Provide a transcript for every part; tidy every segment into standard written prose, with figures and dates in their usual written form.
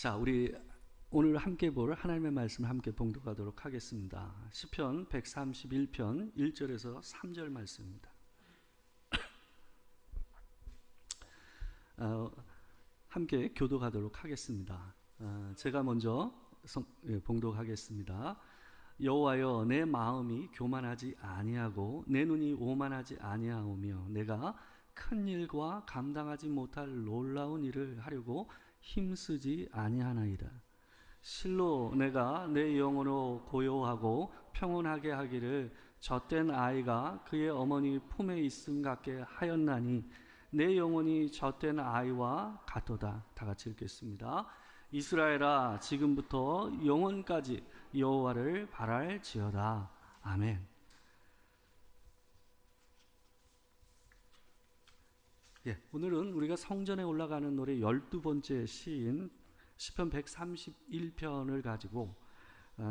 자, 우리 오늘 함께 볼 하나님의 말씀을 함께 봉독하도록 하겠습니다. 시편 131편 1절에서 3절 말씀입니다. 함께 교독하도록 하겠습니다. 제가 먼저 봉독하겠습니다. 여호와여, 내 마음이 교만하지 아니하고 내 눈이 오만하지 아니하오며 내가 큰 일과 감당하지 못할 놀라운 일을 하려고 힘쓰지 아니하나이다. 실로 내가 내 영혼으로 고요하고 평온하게 하기를 젖된 아이가 그의 어머니 품에 있음 같게 하였나니 내 영혼이 젖된 아이와 같도다. 다 같이 읽겠습니다. 이스라엘아, 지금부터 영원까지 여호와를 바랄지어다. 아멘. 오늘은 우리가 성전에 올라가는 노래 12번째 시인 시편 131편을 가지고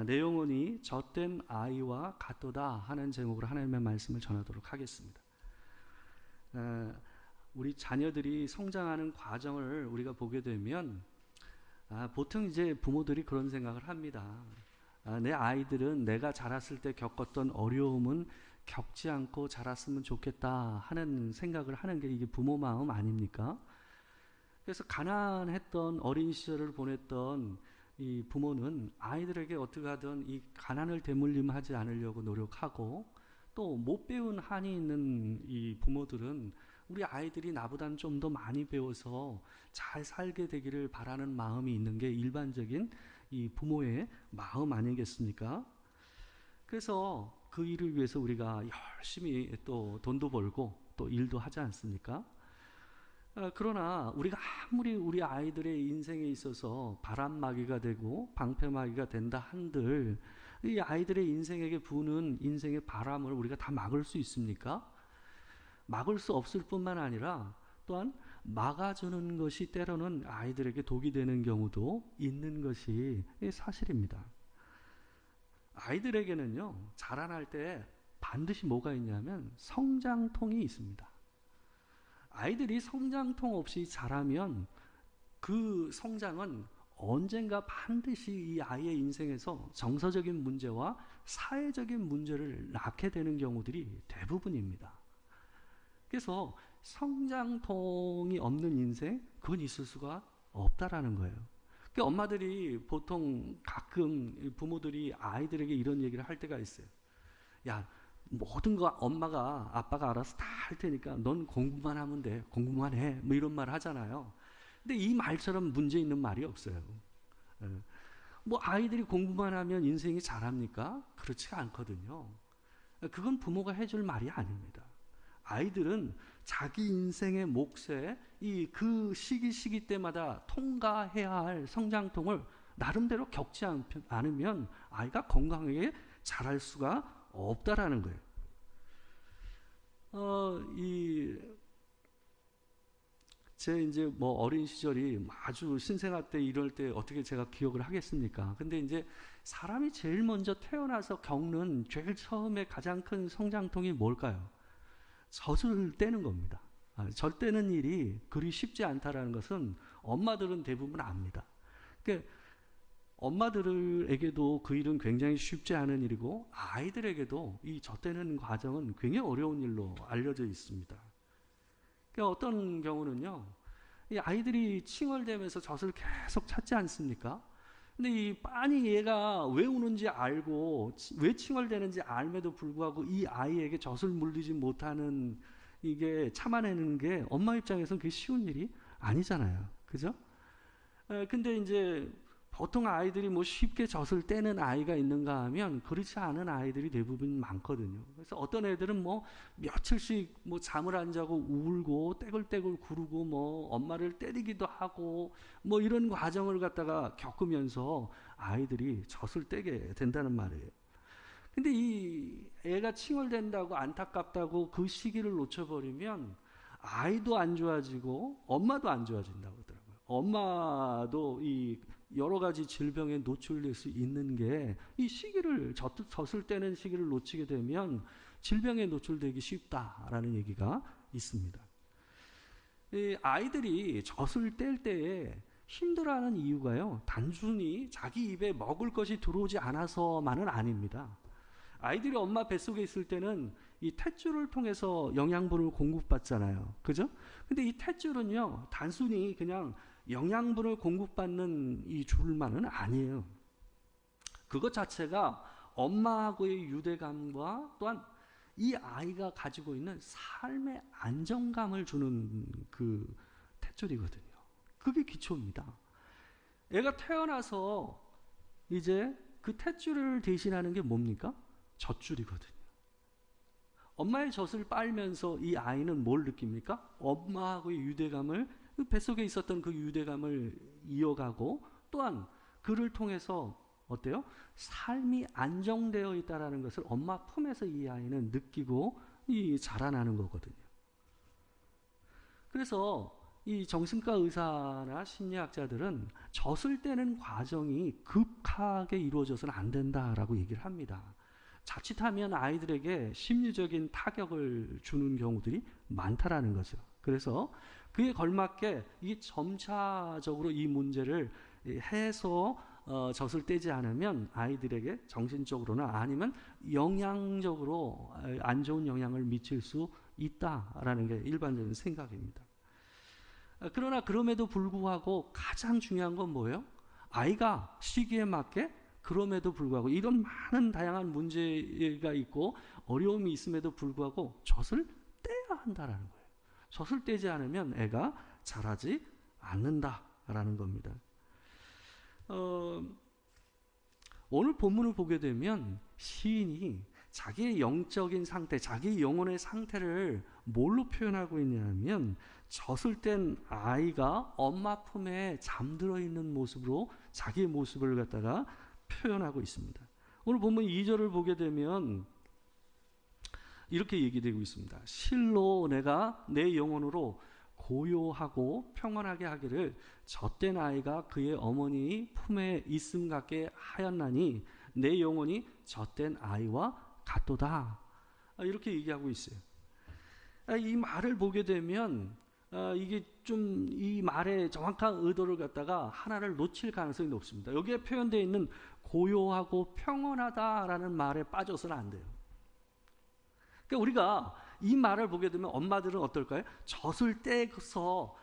내 영혼이 젖된 아이와 같도다 하는 제목으로 하나님의 말씀을 전하도록 하겠습니다. 우리 자녀들이 성장하는 과정을 우리가 보게 되면 보통 이제 부모들이 그런 생각을 합니다. 내 아이들은 내가 자랐을 때 겪었던 어려움은 겪지 않고 자랐으면 좋겠다 하는 생각을 하는 게 이게 부모 마음 아닙니까? 그래서 가난했던 어린 시절을 보냈던 이 부모는 아이들에게 어떻게 하든 이 가난을 대물림하지 않으려고 노력하고, 또 못 배운 한이 있는 이 부모들은 우리 아이들이 나보다는 좀 더 많이 배워서 잘 살게 되기를 바라는 마음이 있는 게 일반적인 이 부모의 마음 아니겠습니까? 그래서 그 일을 위해서 우리가 열심히 또 돈도 벌고 또 일도 하지 않습니까? 그러나 우리가 아무리 우리 아이들의 인생에 있어서 바람막이가 되고 방패막이가 된다 한들 이 아이들의 인생에게 부는 인생의 바람을 우리가 다 막을 수 있습니까? 막을 수 없을 뿐만 아니라 또한 막아주는 것이 때로는 아이들에게 독이 되는 경우도 있는 것이 사실입니다. 아이들에게는요, 자라날 때 반드시 뭐가 있냐면 성장통이 있습니다. 아이들이 성장통 없이 자라면 그 성장은 언젠가 반드시 이 아이의 인생에서 정서적인 문제와 사회적인 문제를 낳게 되는 경우들이 대부분입니다. 그래서 성장통이 없는 인생, 그건 있을 수가 없다라는 거예요. 그러니까 엄마들이 보통 가끔 부모들이 아이들에게 이런 얘기를 할 때가 있어요. 야, 모든 거 엄마가 아빠가 알아서 다 할 테니까 넌 공부만 하면 돼. 공부만 해. 뭐 이런 말 하잖아요. 근데 이 말처럼 문제 있는 말이 없어요. 뭐 아이들이 공부만 하면 인생이 잘합니까? 그렇지가 않거든요. 그건 부모가 해줄 말이 아닙니다. 아이들은 자기 인생의 몫에 그 시기 때마다 통과해야 할 성장통을 나름대로 겪지 않으면 아이가 건강하게 자랄 수가 없다라는 거예요. 제 이제 뭐 어린 시절이 아주 신생아 때 이럴 때 어떻게 제가 기억을 하겠습니까? 근데 이제 사람이 제일 먼저 태어나서 겪는 제일 처음에 가장 큰 성장통이 뭘까요? 젖을 떼는 겁니다. 젖 떼는 일이 그리 쉽지 않다라는 것은 엄마들은 대부분 압니다. 그러니까 엄마들에게도 그 일은 굉장히 쉽지 않은 일이고 아이들에게도 이 젖 떼는 과정은 굉장히 어려운 일로 알려져 있습니다. 그러니까 어떤 경우는요, 이 아이들이 칭얼대면서 젖을 계속 찾지 않습니까? 근데 이 빤히 얘가 왜 우는지 알고 왜 칭얼대는지 알면도 불구하고 이 아이에게 젖을 물리지 못하는 이게 참아내는 게 엄마 입장에서는 그게 쉬운 일이 아니잖아요. 그죠? 근데 이제 보통 아이들이 뭐 쉽게 젖을 떼는 아이가 있는가 하면 그렇지 않은 아이들이 대부분 많거든요. 그래서 어떤 애들은 뭐 며칠씩 뭐 잠을 안 자고 울고 떼굴떼굴 구르고 뭐 엄마를 때리기도 하고 뭐 이런 과정을 갖다가 겪으면서 아이들이 젖을 떼게 된다는 말이에요. 근데 이 애가 칭얼댄다고 안타깝다고 그 시기를 놓쳐버리면 아이도 안 좋아지고 엄마도 안 좋아진다고 하더라고요. 엄마도 이 여러 가지 질병에 노출될 수 있는 게 이 시기를 젖을 떼는 시기를 놓치게 되면 질병에 노출되기 쉽다라는 얘기가 있습니다. 이 아이들이 젖을 뗄 때에 힘들어하는 이유가요, 단순히 자기 입에 먹을 것이 들어오지 않아서만은 아닙니다. 아이들이 엄마 뱃속에 있을 때는 이 탯줄을 통해서 영양분을 공급받잖아요. 그죠? 근데 이 탯줄은요, 단순히 그냥 영양분을 공급받는 이 줄만은 아니에요. 그것 자체가 엄마하고의 유대감과 또한 이 아이가 가지고 있는 삶의 안정감을 주는 그 탯줄이거든요. 그게 기초입니다. 애가 태어나서 이제 그 탯줄을 대신하는 게 뭡니까? 젖줄이거든요. 엄마의 젖을 빨면서 이 아이는 뭘 느낍니까? 엄마하고의 유대감을, 그 뱃속에 있었던 그 유대감을 이어가고, 또한 그를 통해서 어때요? 삶이 안정되어 있다는 것을 엄마 품에서 이 아이는 느끼고 자라나는 거거든요. 그래서 이 정신과 의사나 심리학자들은 젖을 떼는 과정이 급하게 이루어져서는 안 된다라고 얘기를 합니다. 자칫하면 아이들에게 심리적인 타격을 주는 경우들이 많다라는 거죠. 그래서 그에 걸맞게 이 점차적으로 이 문제를 해서 젖을 떼지 않으면 아이들에게 정신적으로나 아니면 영양적으로 안 좋은 영향을 미칠 수 있다라는 게 일반적인 생각입니다. 그러나 그럼에도 불구하고 가장 중요한 건 뭐예요? 아이가 시기에 맞게 그럼에도 불구하고 이런 많은 다양한 문제가 있고 어려움이 있음에도 불구하고 젖을 떼야 한다라는 거예요. 젖을 떼지 않으면 애가 자라지 않는다라는 겁니다. 오늘 본문을 보게 되면 시인이 자기의 영적인 상태, 자기의 영혼의 상태를 뭘로 표현하고 있냐면 젖을 뗀 아이가 엄마 품에 잠들어 있는 모습으로 자기의 모습을 갖다가 표현하고 있습니다. 오늘 본문 2절을 보게 되면 이렇게 얘기되고 있습니다. 실로 내가 내 영혼으로 고요하고 평안하게 하기를 젖된 아이가 그의 어머니 품에 있음 같게 하였나니 내 영혼이 젖된 아이와 같도다. 이렇게 얘기하고 있어요. 이 말을 보게 되면 이게 좀 이 말의 정확한 의도를 갖다가 하나를 놓칠 가능성이 높습니다. 여기에 표현되어 있는 고요하고 평온하다라는 말에 빠져서는 안 돼요. 그러니까 우리가 이 말을 보게 되면 엄마들은 어떨까요? 젖을 떼서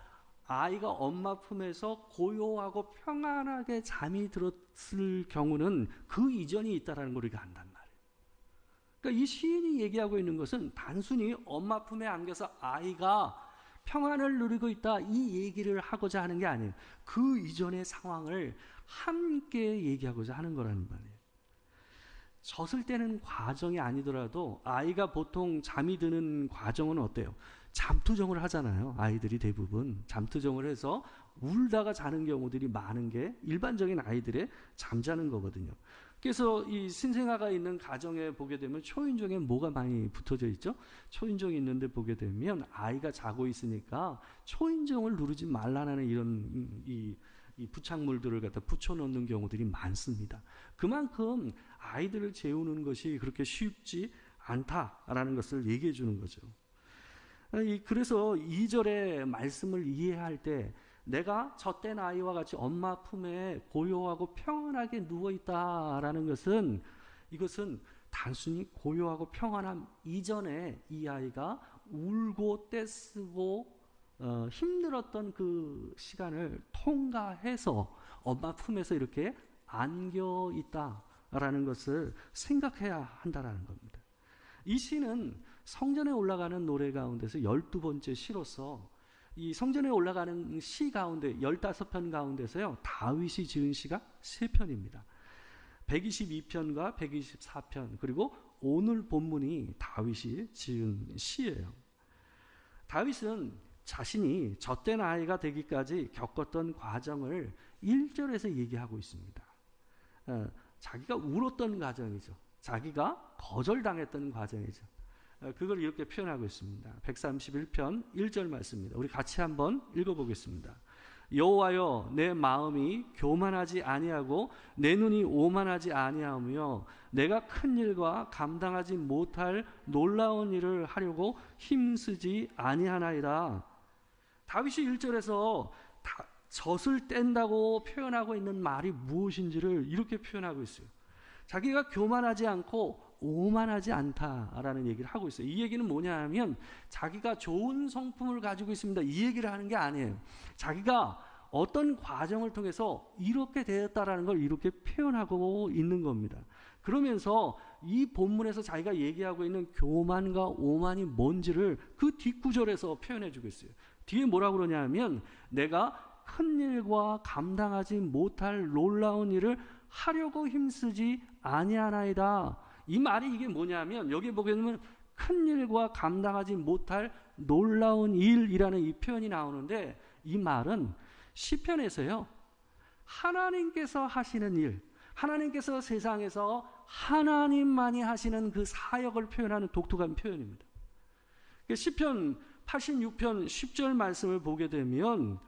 아이가 엄마 품에서 고요하고 평안하게 잠이 들었을 경우는 그 이전이 있다는 걸 우리가 안단 말이에요. 그러니까 이 시인이 얘기하고 있는 것은 단순히 엄마 품에 안겨서 아이가 평안을 누리고 있다 이 얘기를 하고자 하는 게 아니에요. 그 이전의 상황을 함께 얘기하고자 하는 거라는 말이에요. 젖을 떼는 과정이 아니더라도 아이가 보통 잠이 드는 과정은 어때요? 잠투정을 하잖아요. 아이들이 대부분 잠투정을 해서 울다가 자는 경우들이 많은 게 일반적인 아이들의 잠자는 거거든요. 그래서 이 신생아가 있는 가정에 보게 되면 초인종에 뭐가 많이 붙어져 있죠? 초인종이 있는데 보게 되면 아이가 자고 있으니까 초인종을 누르지 말라는 이런 이 부착물들을 갖다 붙여놓는 경우들이 많습니다. 그만큼 아이들을 재우는 것이 그렇게 쉽지 않다라는 것을 얘기해 주는 거죠. 그래서 2절의 말씀을 이해할 때 내가 젖된 아이와 같이 엄마 품에 고요하고 평안하게 누워있다라는 것은 이것은 단순히 고요하고 평안함 이전에 이 아이가 울고 떼쓰고 힘들었던 그 시간을 통과해서 엄마 품에서 이렇게 안겨 있다라는 것을 생각해야 한다라는 겁니다. 이 시는 성전에 올라가는 노래 가운데서 12번째 시로서 이 성전에 올라가는 시 가운데 15편 가운데서요 다윗이 지은 시가 3편입니다. 122편과 124편 그리고 오늘 본문이 다윗이 지은 시예요. 다윗은 자신이 젖된 아이가 되기까지 겪었던 과정을 1절에서 얘기하고 있습니다. 자기가 울었던 과정이죠. 자기가 거절당했던 과정이죠. 그걸 이렇게 표현하고 있습니다. 131편 1절 말씀입니다. 우리 같이 한번 읽어보겠습니다. 여호와여 내 마음이 교만하지 아니하고 내 눈이 오만하지 아니하며 내가 큰 일과 감당하지 못할 놀라운 일을 하려고 힘쓰지 아니하나이다. 다윗이 1절에서 젖을 뗀다고 표현하고 있는 말이 무엇인지를 이렇게 표현하고 있어요. 자기가 교만하지 않고 오만하지 않다라는 얘기를 하고 있어요. 이 얘기는 뭐냐 하면 자기가 좋은 성품을 가지고 있습니다, 이 얘기를 하는 게 아니에요. 자기가 어떤 과정을 통해서 이렇게 되었다라는 걸 이렇게 표현하고 있는 겁니다. 그러면서 이 본문에서 자기가 얘기하고 있는 교만과 오만이 뭔지를 그 뒷구절에서 표현해 주고 있어요. 뒤에 뭐라고 그러냐 하면 내가 큰 일과 감당하지 못할 놀라운 일을 하려고 힘쓰지 아니하나이다. 이 말이 이게 뭐냐면 여기 보게 되면 큰 일과 감당하지 못할 놀라운 일이라는 이 표현이 나오는데, 이 말은 시편에서요, 하나님께서 하시는 일, 하나님께서 세상에서 하나님만이 하시는 그 사역을 표현하는 독특한 표현입니다. 시편 86편 10절 말씀을 보게 되면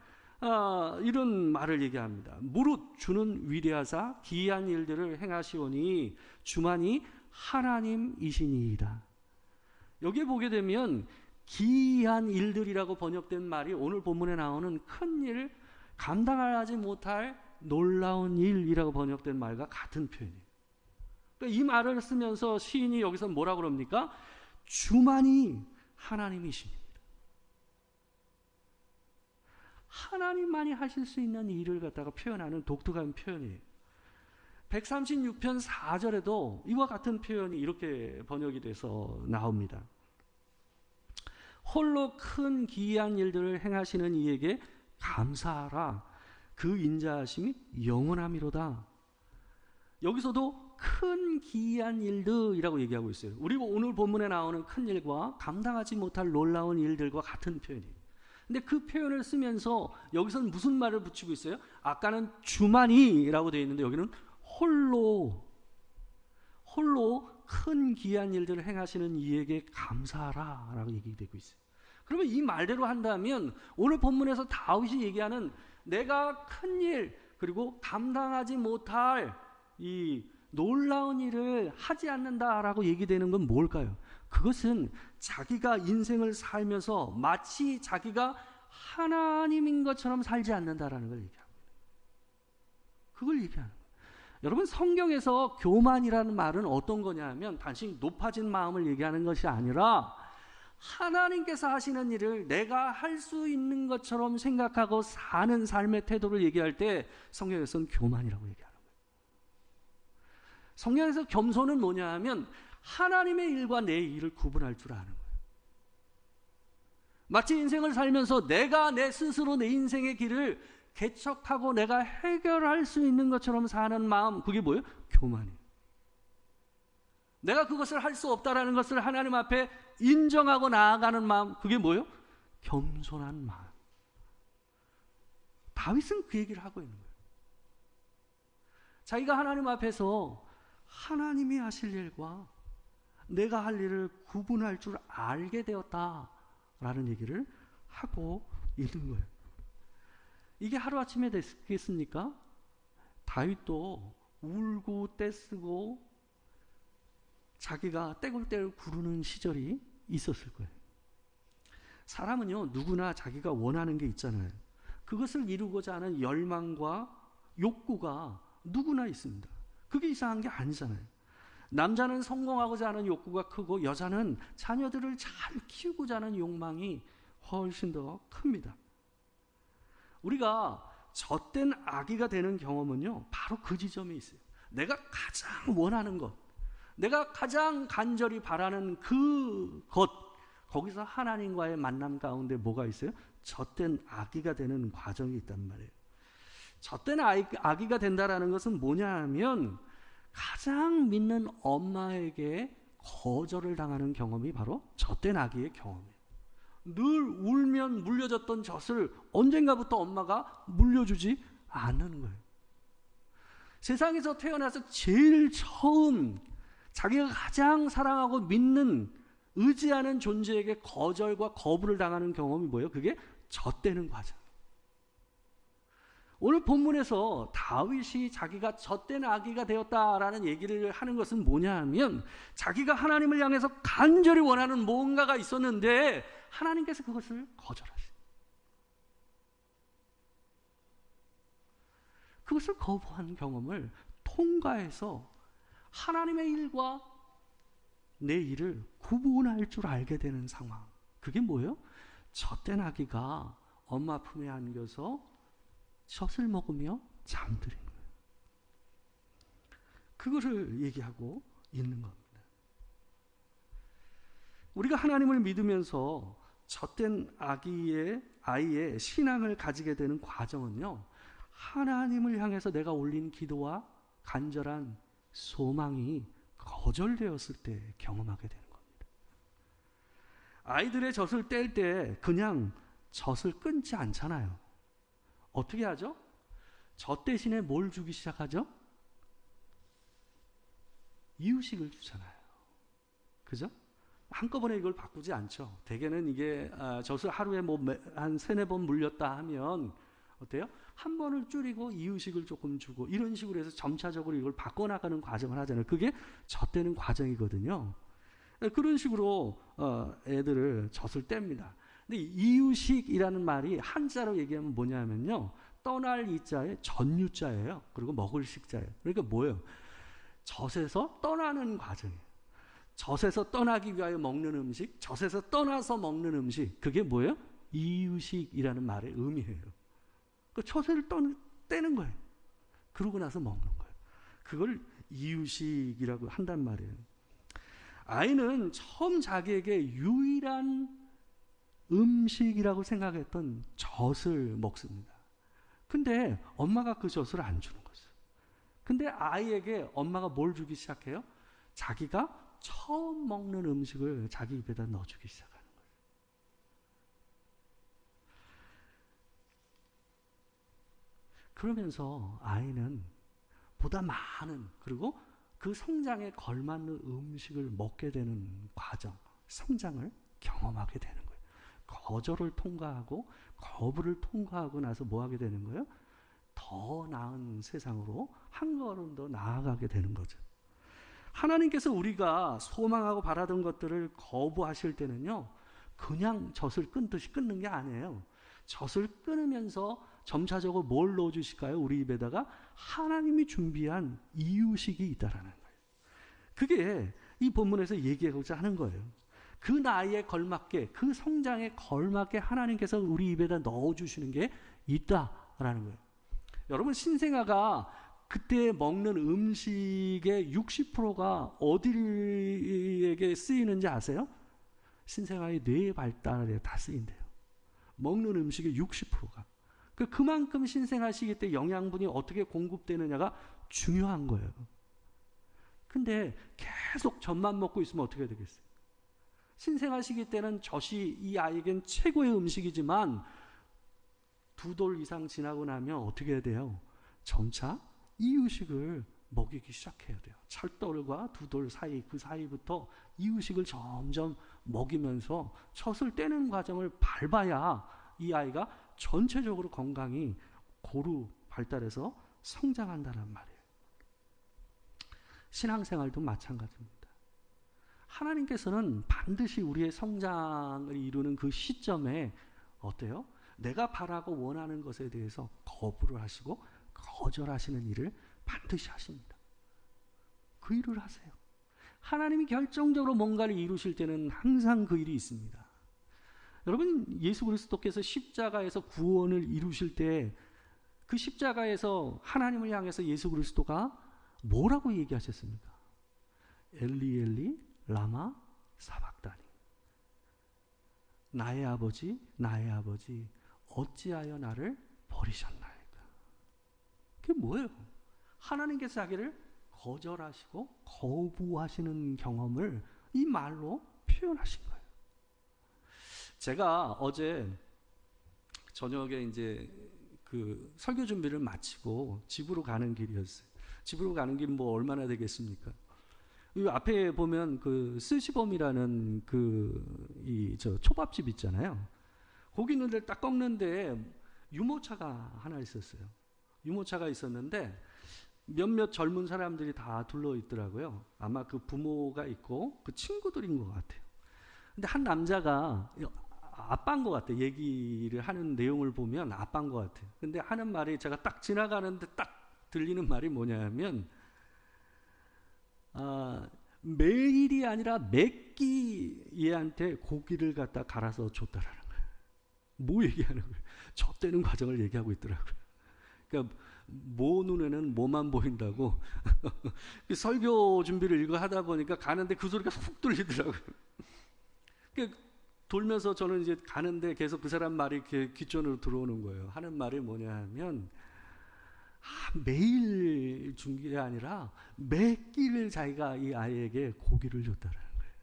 이런 말을 얘기합니다. 무릇 주는 위대하사 기이한 일들을 행하시오니 주만이 하나님이시니이다. 여기에 보게 되면 기이한 일들이라고 번역된 말이 오늘 본문에 나오는 큰 일, 감당하지 못할 놀라운 일이라고 번역된 말과 같은 표현이에요. 그러니까 이 말을 쓰면서 시인이 여기서 뭐라고 그럽니까? 주만이 하나님이십니다. 하나님만이 하실 수 있는 일을 갖다가 표현하는 독특한 표현이에요. 136편 4절에도 이와 같은 표현이 이렇게 번역이 돼서 나옵니다. 홀로 큰 기이한 일들을 행하시는 이에게 감사하라. 그 인자하심이 영원함이로다. 여기서도 큰 기이한 일들이라고 얘기하고 있어요. 그리고 오늘 본문에 나오는 큰 일과 감당하지 못할 놀라운 일들과 같은 표현이에요. 근데 그 표현을 쓰면서 여기서는 무슨 말을 붙이고 있어요? 아까는 주만이라고 되어 있는데 여기는 홀로 큰 기이한 일들을 행하시는 이에게 감사하라 라고 얘기되고 있어요. 그러면 이 말대로 한다면 오늘 본문에서 다윗이 얘기하는 내가 큰 일 그리고 감당하지 못할 이 놀라운 일을 하지 않는다라고 얘기되는 건 뭘까요? 그것은 자기가 인생을 살면서 마치 자기가 하나님인 것처럼 살지 않는다라는 걸 얘기합니다. 그걸 얘기하는 거예요. 여러분, 성경에서 교만이라는 말은 어떤 거냐면 단순히 높아진 마음을 얘기하는 것이 아니라 하나님께서 하시는 일을 내가 할 수 있는 것처럼 생각하고 사는 삶의 태도를 얘기할 때 성경에서는 교만이라고 얘기하는 거예요. 성경에서 겸손은 뭐냐 하면 하나님의 일과 내 일을 구분할 줄 아는 거예요. 마치 인생을 살면서 내가 내 스스로 내 인생의 길을 개척하고 내가 해결할 수 있는 것처럼 사는 마음, 그게 뭐예요? 교만이에요. 내가 그것을 할 수 없다라는 것을 하나님 앞에 인정하고 나아가는 마음, 그게 뭐예요? 겸손한 마음. 다윗은 그 얘기를 하고 있는 거예요. 자기가 하나님 앞에서 하나님이 하실 일과 내가 할 일을 구분할 줄 알게 되었다라는 얘기를 하고 있는 거예요. 이게 하루아침에 됐겠습니까? 다윗도 울고 떼쓰고 자기가 떼굴떼굴 구르는 시절이 있었을 거예요. 사람은요, 누구나 자기가 원하는 게 있잖아요. 그것을 이루고자 하는 열망과 욕구가 누구나 있습니다. 그게 이상한 게 아니잖아요. 남자는 성공하고자 하는 욕구가 크고 여자는 자녀들을 잘 키우고자 하는 욕망이 훨씬 더 큽니다. 우리가 젖된 아기가 되는 경험은요, 바로 그 지점에 있어요. 내가 가장 원하는 것, 내가 가장 간절히 바라는 그것, 거기서 하나님과의 만남 가운데 뭐가 있어요? 젖된 아기가 되는 과정이 있단 말이에요. 젖된 아기가 된다라는 것은 뭐냐 하면 가장 믿는 엄마에게 거절을 당하는 경험이 바로 젖된 아기의 경험이에요. 늘 울면 물려줬던 젖을 언젠가부터 엄마가 물려주지 않는 거예요. 세상에서 태어나서 제일 처음 자기가 가장 사랑하고 믿는, 의지하는 존재에게 거절과 거부를 당하는 경험이 뭐예요? 그게 젖되는 과정. 오늘 본문에서 다윗이 자기가 젖된 아기가 되었다라는 얘기를 하는 것은 뭐냐 하면 자기가 하나님을 향해서 간절히 원하는 뭔가가 있었는데 하나님께서 그것을 거절하세요. 그것을 거부한 경험을 통과해서 하나님의 일과 내 일을 구분할 줄 알게 되는 상황. 그게 뭐예요? 젖된 아기가 엄마 품에 안겨서 젖을 먹으며 잠들이는 거예요. 그거를 얘기하고 있는 겁니다. 우리가 하나님을 믿으면서 젖된 아이의 신앙을 가지게 되는 과정은요, 하나님을 향해서 내가 올린 기도와 간절한 소망이 거절되었을 때 경험하게 되는 겁니다. 아이들의 젖을 뗄 때 그냥 젖을 끊지 않잖아요. 어떻게 하죠? 젖 대신에 뭘 주기 시작하죠? 이유식을 주잖아요. 그죠? 한꺼번에 이걸 바꾸지 않죠. 대개는 이게 젖을 하루에 한 3-4번 물렸다 하면 어때요? 한 번을 줄이고 이유식을 조금 주고 이런 식으로 해서 점차적으로 이걸 바꿔나가는 과정을 하잖아요. 그게 젖대는 과정이거든요. 그런 식으로 애들을 젖을 뗍니다. 근데 이유식이라는 말이 한자로 얘기하면 뭐냐면요, 떠날 이자에 전유자예요. 그리고 먹을 식자예요. 그러니까 뭐예요? 젖에서 떠나는 과정이에요. 젖에서 떠나기 위하여 먹는 음식, 젖에서 떠나서 먹는 음식, 그게 뭐예요? 이유식이라는 말의 의미예요. 그 젖을 떼는 거예요. 그러고 나서 먹는 거예요. 그걸 이유식이라고 한단 말이에요. 아이는 처음 자기에게 유일한 음식이라고 생각했던 젖을 먹습니다. 근데 엄마가 그 젖을 안 주는 거죠. 근데 아이에게 엄마가 뭘 주기 시작해요? 자기가 처음 먹는 음식을 자기 입에다 넣어주기 시작하는 거예요. 그러면서 아이는 보다 많은, 그리고 그 성장에 걸맞는 음식을 먹게 되는 과정, 성장을 경험하게 되는 거예요. 거절을 통과하고 거부를 통과하고 나서 뭐 하게 되는 거예요? 더 나은 세상으로 한 걸음 더 나아가게 되는 거죠. 하나님께서 우리가 소망하고 바라던 것들을 거부하실 때는요, 그냥 젖을 끊듯이 끊는 게 아니에요. 젖을 끊으면서 점차적으로 뭘 넣어주실까요? 우리 입에다가 하나님이 준비한 이유식이 있다라는 거예요. 그게 이 본문에서 얘기하고자 하는 거예요. 그 나이에 걸맞게, 그 성장에 걸맞게 하나님께서 우리 입에다 넣어주시는 게 있다라는 거예요. 여러분, 신생아가 그때 먹는 음식의 60%가 어디에게 쓰이는지 아세요? 신생아의 뇌 발달에 다 쓰인대요. 먹는 음식의 60%가. 그만큼 신생아 시기 때 영양분이 어떻게 공급되느냐가 중요한 거예요. 근데 계속 젖만 먹고 있으면 어떻게 되겠어요? 신생아 시기 때는 젖이 이 아이에겐 최고의 음식이지만 2돌 이상 지나고 나면 어떻게 해야 돼요? 점차 이유식을 먹이기 시작해야 돼요. 철돌과 2돌 사이, 그 사이부터 이유식을 점점 먹이면서 젖을 떼는 과정을 밟아야 이 아이가 전체적으로 건강히 고루 발달해서 성장한다는 말이에요. 신앙생활도 마찬가지입니다. 하나님께서는 반드시 우리의 성장을 이루는 그 시점에 어때요? 내가 바라고 원하는 것에 대해서 거부를 하시고 거절하시는 일을 반드시 하십니다. 그 일을 하세요. 하나님이 결정적으로 뭔가를 이루실 때는 항상 그 일이 있습니다. 여러분, 예수 그리스도께서 십자가에서 구원을 이루실 때 그 십자가에서 하나님을 향해서 예수 그리스도가 뭐라고 얘기하셨습니까? 엘리 엘리 라마 사박다니, 나의 아버지 나의 아버지 어찌하여 나를 버리셨나이까. 그게 뭐예요? 하나님께서 자기를 거절하시고 거부하시는 경험을 이 말로 표현하신 거예요. 제가 어제 저녁에 이제 그 설교 준비를 마치고 집으로 가는 길이었어요. 집으로 가는 길 뭐 얼마나 되겠습니까? 이 앞에 보면 그 스시범이라는 저 초밥집 있잖아요. 거기 있는 데를 딱 꺾는데 유모차가 하나 있었어요. 유모차가 있었는데 몇몇 젊은 사람들이 다 둘러 있더라고요. 아마 그 부모가 있고 그 친구들인 것 같아요. 근데 한 남자가 아빠인 것 같아요. 얘기를 하는 내용을 보면 아빠인 것 같아요. 근데 하는 말이 제가 딱 지나가는데 딱 들리는 말이 뭐냐면 매일이 아니라 매끼 얘한테 고기를 갖다 갈아서 줬다라는 거예요. 뭐 얘기하는 거예요? 젖대는 과정을 얘기하고 있더라고요. 그러니까 모 눈에는 뭐만 보인다고 설교 준비를 이거 하다 보니까 가는데 그 소리가 훅 들리더라고요. 그러니까 돌면서 저는 이제 가는데 계속 그 사람 말이 이렇게 귓전으로 들어오는 거예요. 하는 말이 뭐냐 하면 매일 준 게 아니라 매 끼를 자기가 이 아이에게 고기를 줬다는 거예요.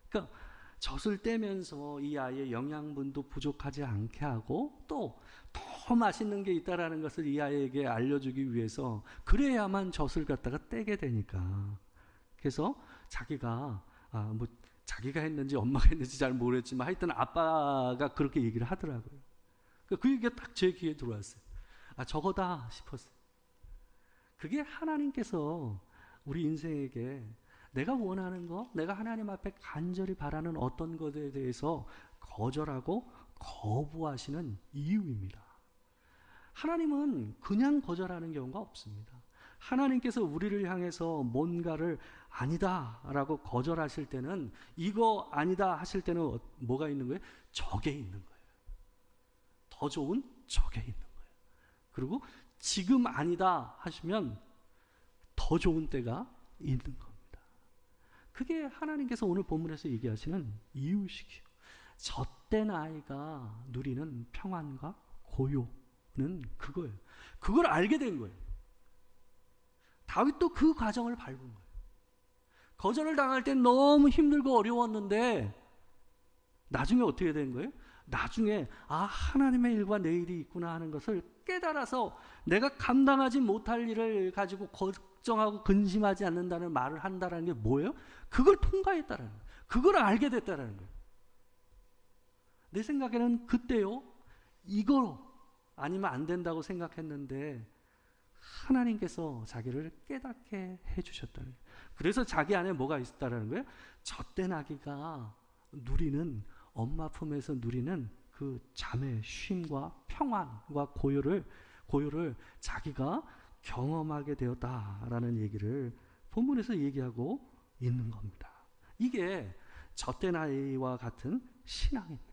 그러니까 젖을 떼면서 이 아이의 영양분도 부족하지 않게 하고 또 더 맛있는 게 있다라는 것을 이 아이에게 알려주기 위해서 그래야만 젖을 갖다가 떼게 되니까. 그래서 자기가 자기가 했는지 엄마가 했는지 잘 모르겠지만 하여튼 아빠가 그렇게 얘기를 하더라고요. 그 얘기가 딱 제 귀에 들어왔어요. 저거다 싶었어요. 그게 하나님께서 우리 인생에게 내가 원하는 거, 내가 하나님 앞에 간절히 바라는 어떤 것에 대해서 거절하고 거부하시는 이유입니다. 하나님은 그냥 거절하는 경우가 없습니다. 하나님께서 우리를 향해서 뭔가를 아니다 라고 거절하실 때는, 이거 아니다 하실 때는 뭐가 있는 거예요? 저게 있는 거예요. 더 좋은 저게 있는 거예요. 그리고 지금 아니다 하시면 더 좋은 때가 있는 겁니다. 그게 하나님께서 오늘 본문에서 얘기하시는 이유시기요. 젖된 아이가 누리는 평안과 고요는 그거예요. 그걸 알게 된 거예요. 다윗도 그 과정을 밟은 거예요. 거절을 당할 땐 너무 힘들고 어려웠는데 나중에 어떻게 된 거예요? 나중에 하나님의 일과 내 일이 있구나 하는 것을 깨달아서 내가 감당하지 못할 일을 가지고 걱정하고 근심하지 않는다는 말을 한다는 게 뭐예요? 그걸 통과했다는 거예요. 그걸 알게 됐다는 거예요. 내 생각에는 그때요, 이거 아니면 안 된다고 생각했는데 하나님께서 자기를 깨닫게 해주셨다는 거예요. 그래서 자기 안에 뭐가 있었다는 거예요? 젖된 아기가 누리는, 엄마 품에서 누리는 그 잠의 쉼과 평안과 고요를 자기가 경험하게 되었다라는 얘기를 본문에서 얘기하고 있는 겁니다. 이게 젖된 아이와 같은 신앙입니다.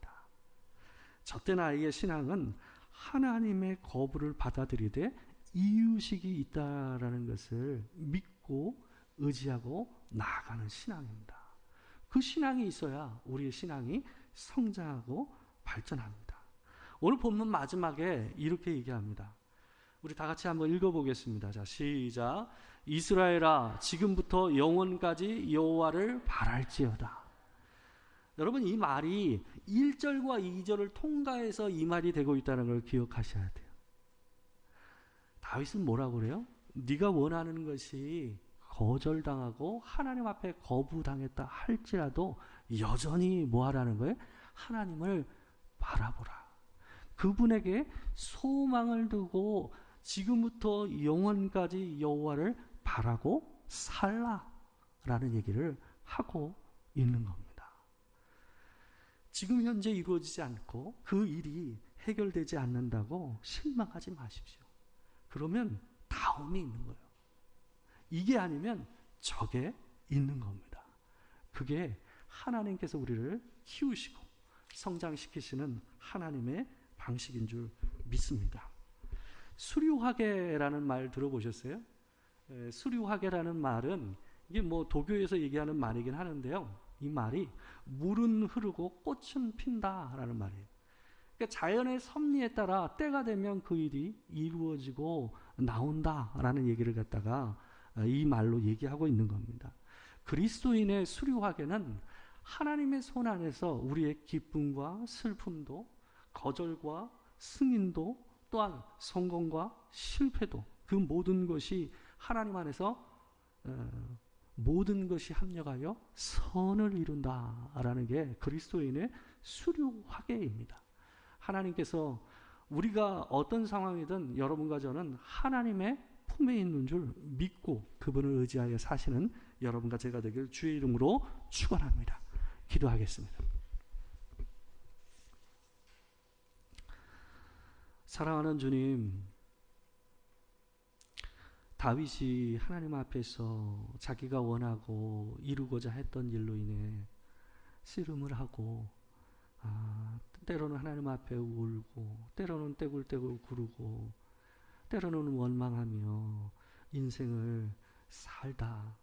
젖된 아이의 신앙은 하나님의 거부를 받아들이되 이유식이 있다라는 것을 믿고 의지하고 나아가는 신앙입니다. 그 신앙이 있어야 우리의 신앙이 성장하고 발전합니다. 오늘 본문 마지막에 이렇게 얘기합니다. 우리 다 같이 한번 읽어보겠습니다. 자, 시작. 이스라엘아, 지금부터 영원까지 여호와를 바랄지어다. 여러분, 이 말이 1절과 2절을 통과해서 이 말이 되고 있다는 걸 기억하셔야 돼요. 다윗은 뭐라고 그래요? 네가 원하는 것이 거절당하고 하나님 앞에 거부당했다 할지라도 여전히 뭐 하라는 거예요? 하나님을 바라보라. 그분에게 소망을 두고 지금부터 영원까지 여호와를 바라고 살라라는 얘기를 하고 있는 겁니다. 지금 현재 이루어지지 않고 그 일이 해결되지 않는다고 실망하지 마십시오. 그러면 다음이 있는 거예요. 이게 아니면 저게 있는 겁니다. 그게 하나님께서 우리를 키우시고 성장시키시는 하나님의 방식인 줄 믿습니다. 수류하게라는 말 들어보셨어요? 수류하게라는 말은 이게 뭐 도교에서 얘기하는 말이긴 하는데요. 이 말이 물은 흐르고 꽃은 핀다라는 말이에요. 그러니까 자연의 섭리에 따라 때가 되면 그 일이 이루어지고 나온다라는 얘기를 갖다가 이 말로 얘기하고 있는 겁니다. 그리스도인의 수류하게는 하나님의 손 안에서 우리의 기쁨과 슬픔도, 거절과 승인도, 또한 성공과 실패도, 그 모든 것이 하나님 안에서 모든 것이 합력하여 선을 이룬다라는 게 그리스도인의 수류하게입니다. 하나님께서 우리가 어떤 상황이든 여러분과 저는 하나님의 품에 있는 줄 믿고 그분을 의지하여 사시는 여러분과 제가 되길 주의 이름으로 축원합니다. 기도하겠습니다. 사랑하는 주님, 다윗이 하나님 앞에서 자기가 원하고 이루고자 했던 일로 인해 씨름을 하고 때로는 하나님 앞에 울고 때로는 떼굴떼굴 구르고 때로는 원망하며 인생을 살다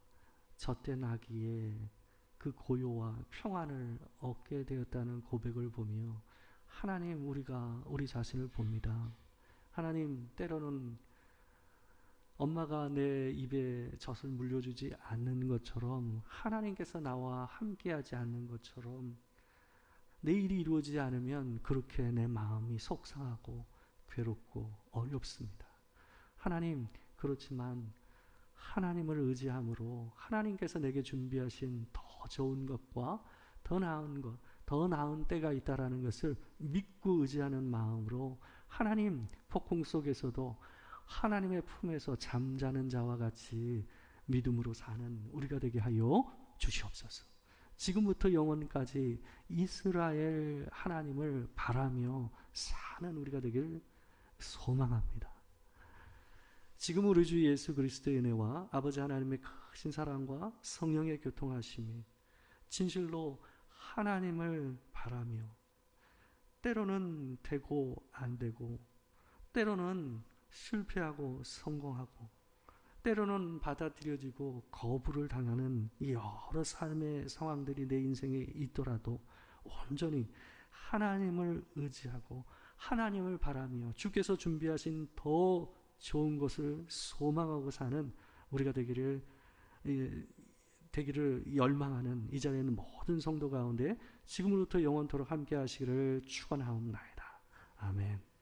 젖된 아기의 그 고요와 평안을 얻게 되었다는 고백을 보며 하나님, 우리 자신을 봅니다. 하나님, 때로는 엄마가 내 입에 젖을 물려주지 않는 것처럼, 하나님께서 나와 함께하지 않는 것처럼 내 일이 이루어지지 않으면 그렇게 내 마음이 속상하고 괴롭고 어렵습니다. 하나님, 그렇지만 하나님을 의지함으로 하나님께서 내게 준비하신 더 좋은 것과 더 나은 것, 더 나은 때가 있다라는 것을 믿고 의지하는 마음으로 하나님, 폭풍 속에서도 하나님의 품에서 잠자는 자와 같이 믿음으로 사는 우리가 되게 하여 주시옵소서. 지금부터 영원까지 이스라엘 하나님을 바라며 사는 우리가 되길 소망합니다. 지금 우리 주 예수 그리스도의 은혜와 아버지 하나님의 크신 사랑과 성령의 교통하심이 진실로 하나님을 바라며 때로는 되고 안 되고 때로는 실패하고 성공하고 때로는 받아들여지고 거부를 당하는 여러 삶의 상황들이 내 인생에 있더라도 온전히 하나님을 의지하고 하나님을 바라며 주께서 준비하신 더 좋은 것을 소망하고 사는 우리가 되기를 열망하는 이 자리에 있는 모든 성도 가운데 지금부터 영원토록 함께 하시기를 축원하옵나이다. 아멘.